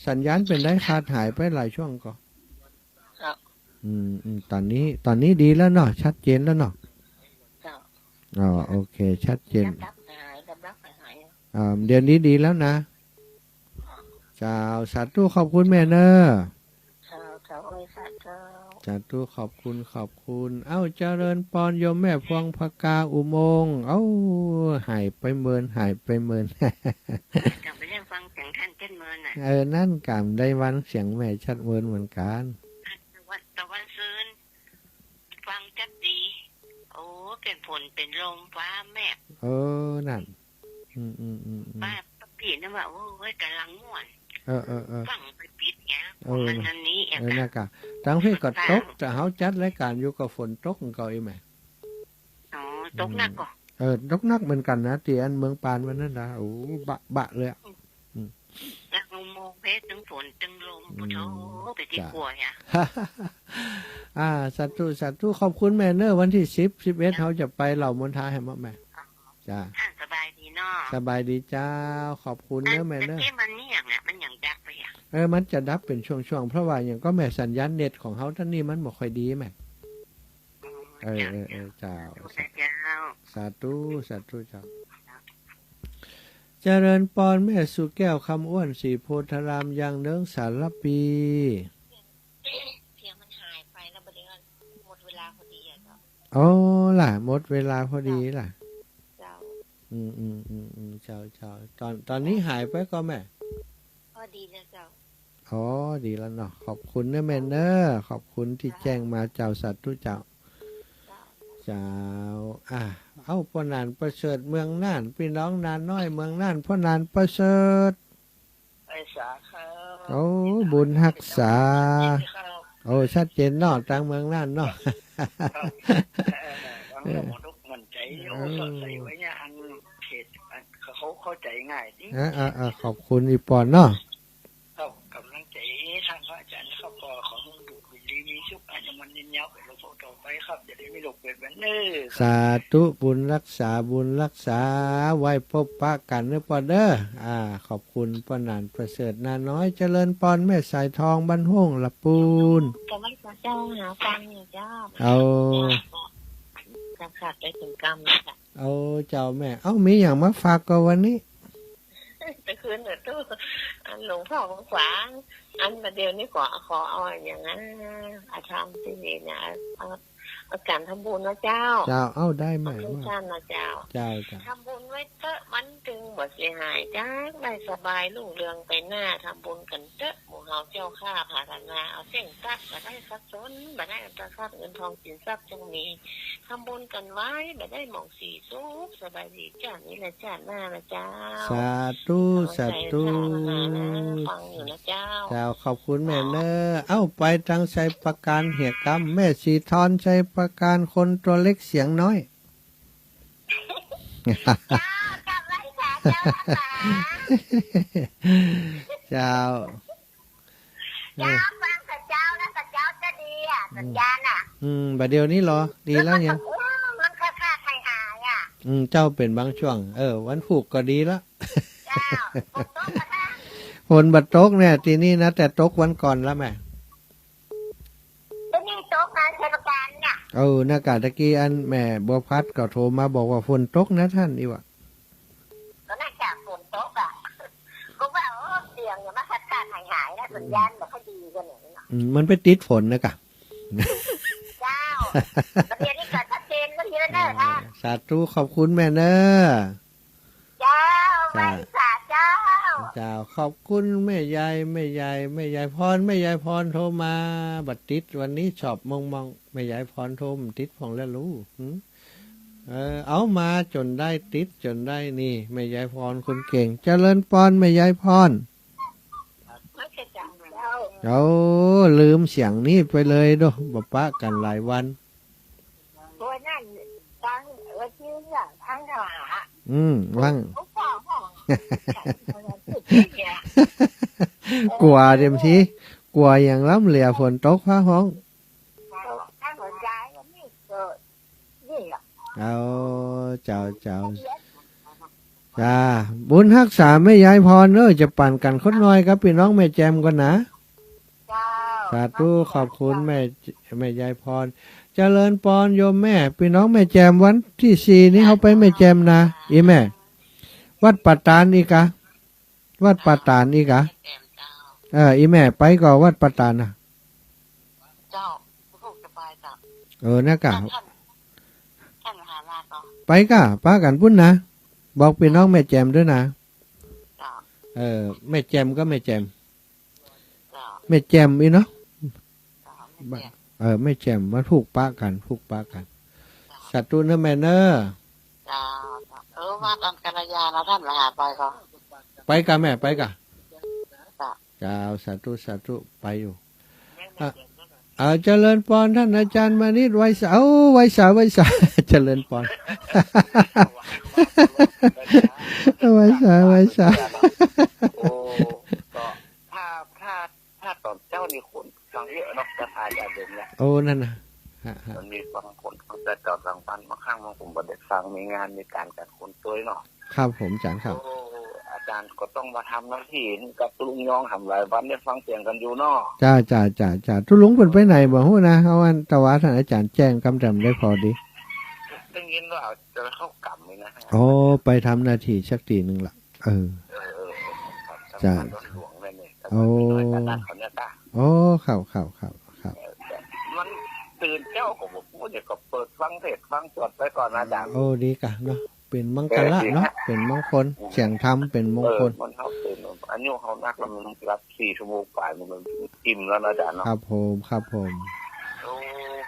สัญญาณเป็นได้ขาดหายไปหลายช่วงก็ครับตอนนี้ดีแล้วเนาะชัดเจนแล้วเนาะอ๋อโอเคชัดเจนเดี๋ยวนี้ดีแล้วนะเจ้าสาธุขอบคุณแม่เนอะสาธุขอบคุณเอ้าเจริญปอนโยมแม่พวงพกาอุโมงค์เอ้าหายไปเมินกลับไปเรื่องฟังเสียงท่านเต้นเมินอ่ะนั่นกำได้วันเสียงแม่ชัดเมินเหมือนกันตะวันซืนฟังจัดดีโอ้เป็นฝนเป็นลมฟ้าแม่นั่นป้าพี่นะว่าโอ้ยกำลังม่วนฟังไปปิดเงี้ยมันอันนี้น่ากะทั้งพี่ก็ตกแต่เขาจัดรายการอยู่กับฝนตกก็อีแม่ตกหนักก่อตกหนักเหมือนกันนะที่อันเมืองปานวันนั้นนะโอ้บะเลยแล้วโมงเพชรถึงฝนถึงลมปุถุไปที่กลัวเนี่ยสาธุขอบคุณแม่เนอร์วันที่11เขาจะไปเหล่ามณฑาแห่งแม่จ้าสบายดีเนาะสบายดีเจ้าขอบคุณเนอร์แม่เนอร์มันนี่อย่างมันอย่างดับไปอย่างมันจะดับเป็นช่วงเพราะว่าอย่างก็แม่สัญญาณเน็ตของเขาท่านนี่มันบ่ค่อยดีแม่เจ้าสาธุเจ้าเจริญปอนแม่สุแก้วคำอ้วนสีโพธารามยังเนื้องสารปีเสียงมันหายไปแล้วบัดนี้หมดเวลาพอดีอ่ะล่ะหมดเวลาพอดีล่ะเจ้าเจ้าตอนนี้หายไปก็แม่พอดีนะเจ้าดีแล้วเนาะขอบคุณนะแม่เนอขอบคุณที่แจ้งมาเจ้าสัตว์ทุเจ้าเอาพ่อนานประเสริฐเมืองน่านพี่น้องนานน้อยเมืองน่านพ่อนานประเสริฐไอ้สาครับบุญรักษาชัดเจนเนาะทางเมืองน่านเนาะมันใจสดใสไว้เนี่ยอันเขตเขาเข้าใจง่ายดิขอบคุณอีปอนเนาะกำลังใจทางพระอาจารย์ครับก็ขอให้ดูดีมีสุขอาจจะมันยืนยาวไปเราต่อไปครับจะได้ไม่หลงเกิดแบบนี้สาธุบุญรักษาไว้พบปะกันเด้อปอนเด้อขอบคุณป้านานประเสริฐนาน้อยเจริญปอนแม่สายทองบ้านห้องละปูนจะไม่ขอเจ้าหาฟังอยู่เจ้าขาดไปถึงกรรมนะคะเจ้าแม่มีอย่างมาฝากก็วันนี้แต่คืนเดี๋ยวตู้หลวงพ่อของขวางอันประเดี๋ยวนี้ขอเอาอย่างนั้นอาธรรมที่นี่นะเอาการทำบุญนะเจ้าได้ไหมว่าท่านนะเจ้าทำบุญไว้เถอะมันถึงบ่เสียหายจ้าได้สบายรุ่งเรืองไปหน้าทำบุญกันเถอะหมู่เฮาเจ้าข้าผ่าธนาเอาเส้นตักมาได้ทรัพย์สนมาได้อันตรทรัพย์เงินทองสินทรัพย์จงมีทำบุญกันไว้มาได้หม่องสีสุขสบายดีจ้านี่แหละจ้าหน้านะเจ้าสาธุฟังอยู่นะเจ้าขอบคุณแม่เนอไปทางชัยประการเหียกรรมแม่สีทอนชัยประการคนตัวเล็กเสียงน้อยเจ้าฟังแต่เจ้านะแต่เจ้าจะดีสัญญาณบัดเดี๋ยวนี้เหรอดีแล้วยังมันค่าหายเจ้าเป็นบางช่วงวันผูกก็ดีแล้วฝนบัดตกเนี่ยทีนี้นะแต่ตกวันก่อนแล้วแม่นี่ตกนะเทศกาลเนี่ยหน้ากากตะกี้อันแม่บัวพัดก็โทรมาบอกว่าฝนตกนะท่านอีวะก็น่าจะฝนตกก็ว่าเสียงอย่ามาขาดหายนะสัญญาณแบบให้ดีกันอย่างนี้เนาะมันไปติดฝนนะกะเจ้าประเดี๋ยวนี้เกิดชัดเจนก็ทีละเนอค่ะสาธุขอบคุณแม่เนอเจ้าไม่สาเจ้าขอบคุณแม่ยายพรแม่ยายพรโทรมาบัดติดวันนี้ชอบมองแม่ยายพรโทรมติดของแล้วรู้เอามาจนได้ติดจนได้นี่แม่ยายพรคนเก่งเจริญปอนแม่ยายพรลืมเสียงนี้ไปเลยด้วยบ่ปะกันหลายวันตัวนั่นตั้งวันที่ทั้งหลาว่างกลัวเต็มทีกลัวอย่างล้ำเหลี่ยฝนตกฟ้าห้องเจ้า จ้าบุญรักษาแม่ยายพรจะปั่นกันคนน้อยครับพี่น้องแม่แจมก่อนนะ เจ้า สาธุขอบคุณแม่ยายพรเจริญปอนโยมแม่พี่น้องแม่แจมวันที่4นี้เขาไปแม่แจมนะอีแม่วัดปัตตานอีกะวัดปัตตานอีกะแจมเจ้าอีแม่ไปก่อวัดปัตตานนะ เจ้าลูกสบายจ้ะนะกะท่านหาลาก่อนไปกะป้ากันพุ่นนะบอกพี่น้องแม่แจมด้วยนะเจ้าแม่แจมก็แม่แจมเจ้าแม่แจมอีเนาะแม่แจมแม่แจมมาถูกป้ากันสัตว์ตัวเนื้อแม่เนื้อเจ้าว่าตอนกัลยาเราท่านหาไปก็ไปกะแม่ไปกะเจ้าสาธุไปอยู่เจริญปอนท่านอาจารย์มานิดไว้สาเจริญปอนไว้สาโอ้ก็ถ้าตอนเจ้านี่คนฟังเยอะเนาะจะทายยาเดิมเนี่ยโอ้นั่นนะมันมีบางคนเขาจะจอดฟังปันมาข้างบางผมประเด็ฟังมีงานมีการกัดคนตัวเนาะครับผมอาจารย์ครับอาจารย์ก็ต้องมาทำหน้าที่กับลุงยองทำหลายวันได้ฟังเสียงกันอยู่เนาะจ้าทุลุงเป็นไปไหนบ่ฮู้นะเอาอันตะวาท่านอาจารย์แจ้งกำจำได้พอดีได้ยินว่าจะเข้ากรรมเลยนะโอ้ไปทำหน้าที่สักทีนึงล่ะจ้าโอ้ครับมันตื่นเจ้าของผมพูดอย่างกับเปิดฟังเทศฟังจดไปก่อนอาจารย์โอ้ดีกะเนาะเป็นมังกรละเนาะเป็นมงคลเสียงธรรมเป็นมงคลมันเขาตื่นอันนี้เขานักแล้วมันรับ4 ชั่วโมงฝ่ายมันอิ่มแล้วอาจารย์เนาะครับผม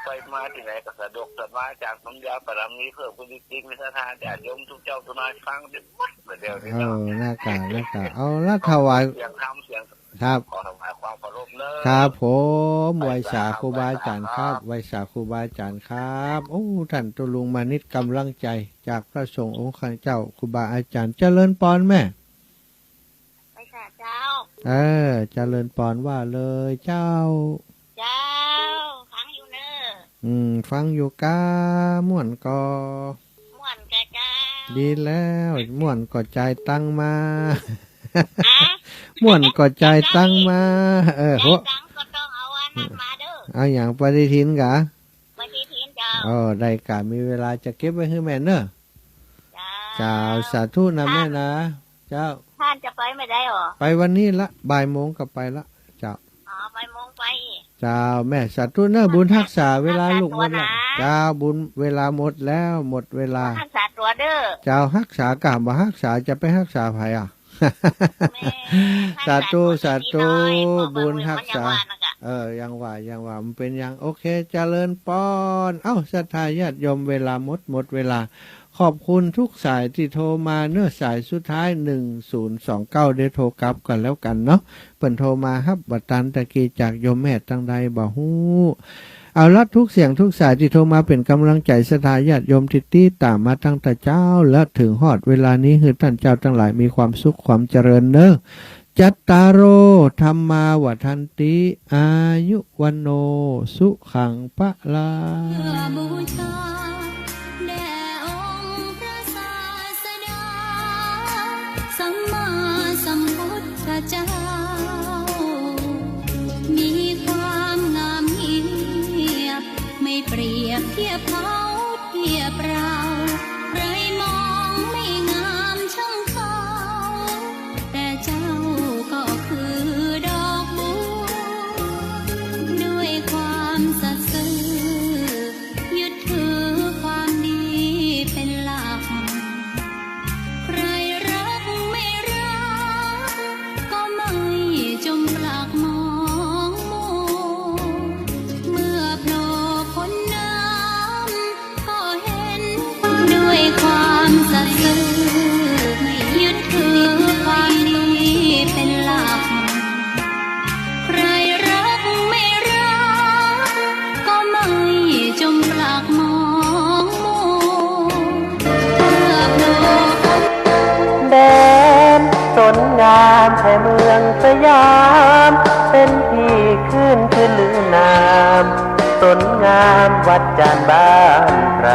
ไปมาที่ไหนก็สะดวกสบายจากน้ำยาปรามีเพิ่มคุณจริงๆในสถานญาติโยมทุกเจ้าทุกนายฟังเด็ดมัดเดียวนี้เนาะหน้ากากเอาละถวายเสียงธรรมเสียงครับขอถวายความเคารพเลยครับผมไวสาครูบาอาจารย์ครับไวสาครูบาอาจารย์ครับโอ้ท่านตุลุงมานิดกำลังใจจากพระสงฆ์องค์ข้าเจ้าครูบาอาจารย์เจริญปอนแม่ไวสาเจ้าเจริญปอนว่าเลยเจ้าฟังอยู่เนอะฟังอยู่กาม่วนก็ม่วนกะดีแล้วม่วนก็ใจตั้งมาม่วนก็ใจตั้งมาหัวก็ต้องเอาอันนั้นมาเด้อเอาอย่างปฏิทินกะปฏิทินเจ้าได้กะมีเวลาจะเก็บไว้ให้แม่เนอะเจ้าสาธุนะแม่นะเจ้าท่านจะไปไม่ได้หรอไปวันนี้ละบ่ายโมงก็ไปละเจ้าบ่ายโมงไปเจ้าแม่สาธุเนอะบุญรักษาเวลาลูกหมดละเจ้าบุญเวลาหมดแล้วหมดเวลารักษาตัวเด้อเจ้ารักษากะบ่รักษาจะไปรักษาไผอ่ะสาธุบุญรักษายังว่ามันเป็นยังโอเคเจริญปอนศรัทธาญาติโยมเวลาหมดเวลาขอบคุณทุกสายที่โทรมาเนื้อสายสุดท้าย1029ได้โทรกลับกันแล้วกันเนาะเปิ่นโทรมาครับบัดตันตะกี้จากโยมแม่ตั้งใดบ่ฮู้เอาละทุกเสียงทุกสายที่โทรมาเป็นกำลังใจศรัทธาญาติโยมที่ติดตามมาตั้งแต่เจ้าและถึงฮอดเวลานี้คือท่านเจ้าทั้งหลายมีความสุขความเจริญเนอะจัตตารโอธรรมาวัฏันติอายุวันโนสุขังพลังเจ้ามีความงามเงียบไม่เปรียบเทียบเขาเทียบเราใครมองไม่งามช่างเขาแต่เจ้าก็คือดอกบัวด้วยความสัตย์ซื่อยึดถือความดีเป็นหลักใครรักไม่รักจมปลักมองมัวเมื่อโผล่พ้นน้ำก็เห็นด้วยความสัตย์ซื่อไม่ยึดถือความดีเป็นหลักใครรักไม่รักก็ไม่จมปลักมองมัวเมื่อโผล่แดนสนงามแห่เมืองสยามเป็นที่ขึ้นลือนามสนงามวัดจานบ้านไพร